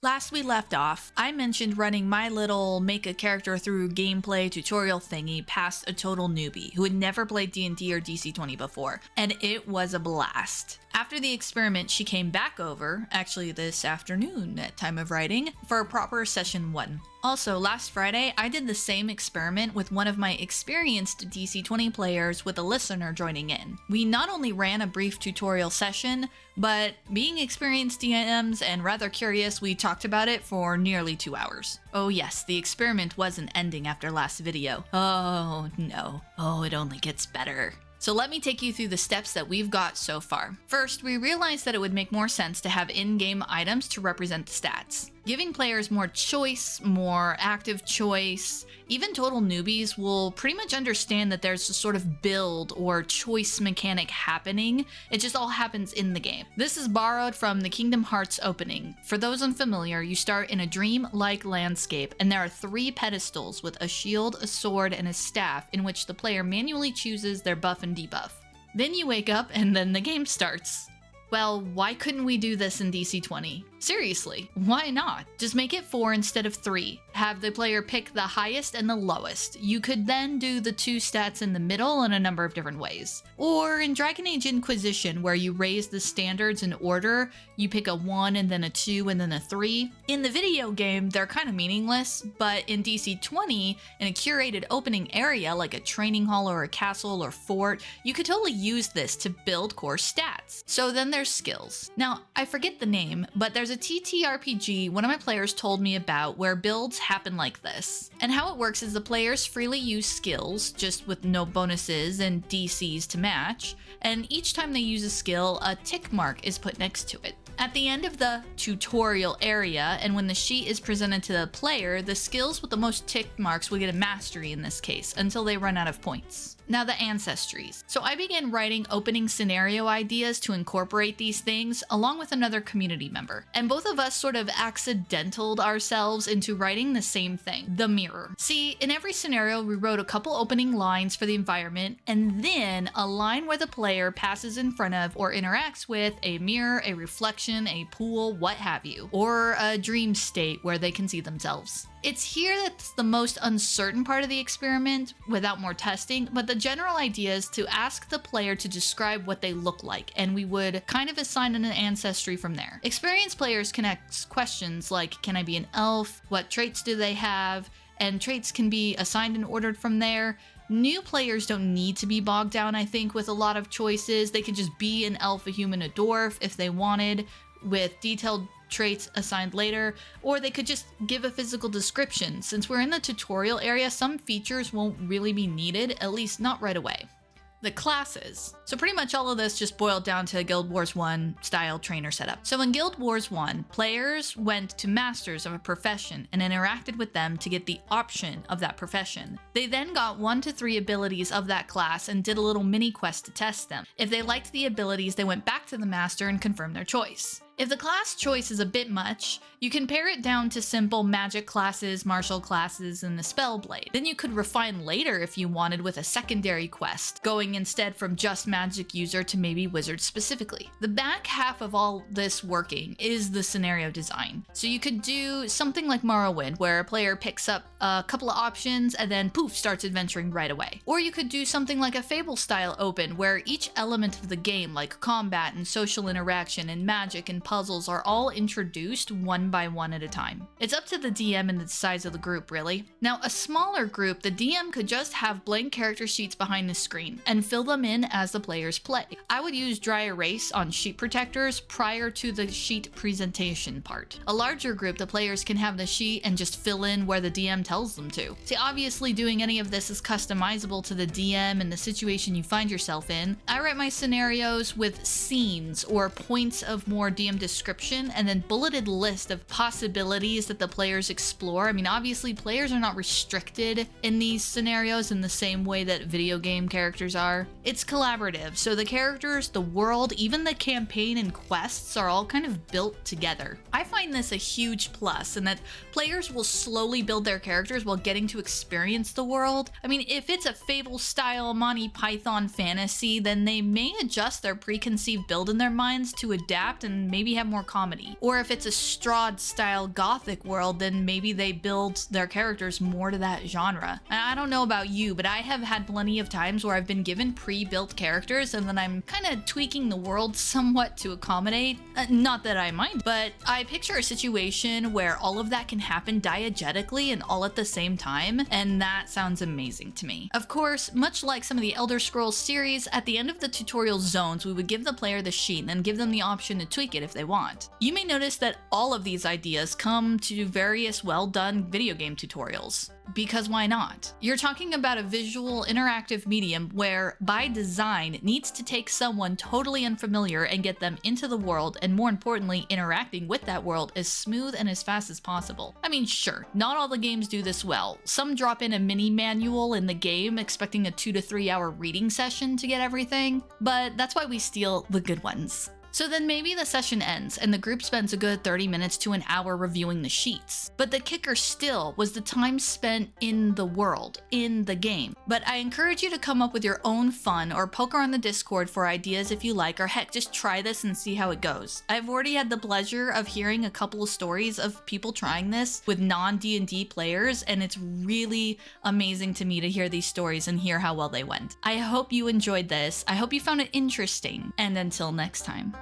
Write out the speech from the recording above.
Last we left off, I mentioned running my little make a character through gameplay tutorial thingy past a total newbie who had never played D&D or DC20 before, and it was a blast. After the experiment, she came back over, actually this afternoon at time of writing, for a proper session 1. Also, last Friday, I did the same experiment with one of my experienced DC20 players with a listener joining in. We not only ran a brief tutorial session, but being experienced DMs and rather curious, we talked about it for nearly 2 hours. Oh yes, the experiment wasn't ending after last video. Oh no. Oh, it only gets better. So let me take you through the steps that we've got so far. First, we realized that it would make more sense to have in-game items to represent the stats. Giving players more choice, more active choice, even total newbies will pretty much understand that there's a sort of build or choice mechanic happening. It just all happens in the game. This is borrowed from the Kingdom Hearts opening. For those unfamiliar, you start in a dream-like landscape, and there are 3 pedestals with a shield, a sword, and a staff in which the player manually chooses their buff and debuff. Then you wake up and then the game starts. Well, why couldn't we do this in DC20? Seriously, why not? Just make it 4 instead of 3. Have the player pick the highest and the lowest. You could then do the 2 stats in the middle in a number of different ways. Or in Dragon Age Inquisition, where you raise the standards in order, you pick a 1 and then a 2 and then a 3. In the video game, they're kind of meaningless, but in DC20, in a curated opening area like a training hall or a castle or fort, you could totally use this to build core stats. So then there's skills. Now, I forget the name, but there's a TTRPG one of my players told me about where builds happen like this. And how it works is the players freely use skills, just with no bonuses and DCs to match, and each time they use a skill, a tick mark is put next to it. At the end of the tutorial area, and when the sheet is presented to the player, the skills with the most tick marks will get a mastery in this case, until they run out of points. Now the ancestries. So I began writing opening scenario ideas to incorporate these things along with another community member. And both of us sort of accidentaled ourselves into writing the same thing, the mirror. See, in every scenario we wrote a couple opening lines for the environment and then a line where the player passes in front of or interacts with a mirror, a reflection, a pool, what have you, or a dream state where they can see themselves. It's here that's the most uncertain part of the experiment without more testing, but the general idea is to ask the player to describe what they look like, and we would kind of assign an ancestry from there. Experienced players can ask questions like, can I be an elf? What traits do they have? And traits can be assigned and ordered from there. New players don't need to be bogged down, I think, with a lot of choices. They could just be an elf, a human, a dwarf if they wanted, with detailed traits assigned later, or they could just give a physical description. Since we're in the tutorial area, some features won't really be needed, at least not right away. The classes. So pretty much all of this just boiled down to Guild Wars 1 style trainer setup. So in Guild Wars 1, players went to masters of a profession and interacted with them to get the option of that profession. They then got 1 to 3 abilities of that class and did a little mini quest to test them. If they liked the abilities, they went back to the master and confirmed their choice. If the class choice is a bit much, you can pare it down to simple magic classes, martial classes, and the spell blade. Then you could refine later if you wanted with a secondary quest, going instead from just magic user to maybe wizard specifically. The back half of all this working is the scenario design. So you could do something like Morrowind, where a player picks up a couple of options and then poof, starts adventuring right away. Or you could do something like a Fable style open, where each element of the game, like combat and social interaction and magic and puzzles, are all introduced one by one at a time. It's up to the DM and the size of the group, really. Now, a smaller group, the DM could just have blank character sheets behind the screen and fill them in as the players play. I would use dry erase on sheet protectors prior to the sheet presentation part. A larger group, the players can have the sheet and just fill in where the DM tells them to. See, obviously doing any of this is customizable to the DM and the situation you find yourself in. I write my scenarios with scenes or points of more DM description and then bulleted list of possibilities that the players explore. I mean, obviously players are not restricted in these scenarios in the same way that video game characters are. It's collaborative, so the characters, the world, even the campaign and quests are all kind of built together. I find this a huge plus in that players will slowly build their characters while getting to experience the world. I mean, if it's a Fable style Monty Python fantasy, then they may adjust their preconceived build in their minds to adapt and maybe maybe have more comedy. Or if it's a Strahd style gothic world, then maybe they build their characters more to that genre. And I don't know about you, but I have had plenty of times where I've been given pre-built characters and then I'm kind of tweaking the world somewhat to accommodate. Not that I mind, but I picture a situation where all of that can happen diegetically and all at the same time, and that sounds amazing to me. Of course, much like some of the Elder Scrolls series, at the end of the tutorial zones, we would give the player the sheet and then give them the option to tweak it if they want. You may notice that all of these ideas come to various well-done video game tutorials. Because why not? You're talking about a visual, interactive medium where, by design, needs to take someone totally unfamiliar and get them into the world, and more importantly, interacting with that world as smooth and as fast as possible. I mean, sure, not all the games do this well. Some drop in a mini manual in the game expecting a 2 to 3 hour reading session to get everything, but that's why we steal the good ones. So then maybe the session ends and the group spends a good 30 minutes to an hour reviewing the sheets. But the kicker still was the time spent in the world, in the game. But I encourage you to come up with your own fun or poke around the Discord for ideas if you like, or heck, just try this and see how it goes. I've already had the pleasure of hearing a couple of stories of people trying this with non-D&D players, and it's really amazing to me to hear these stories and hear how well they went. I hope you enjoyed this. I hope you found it interesting, and until next time.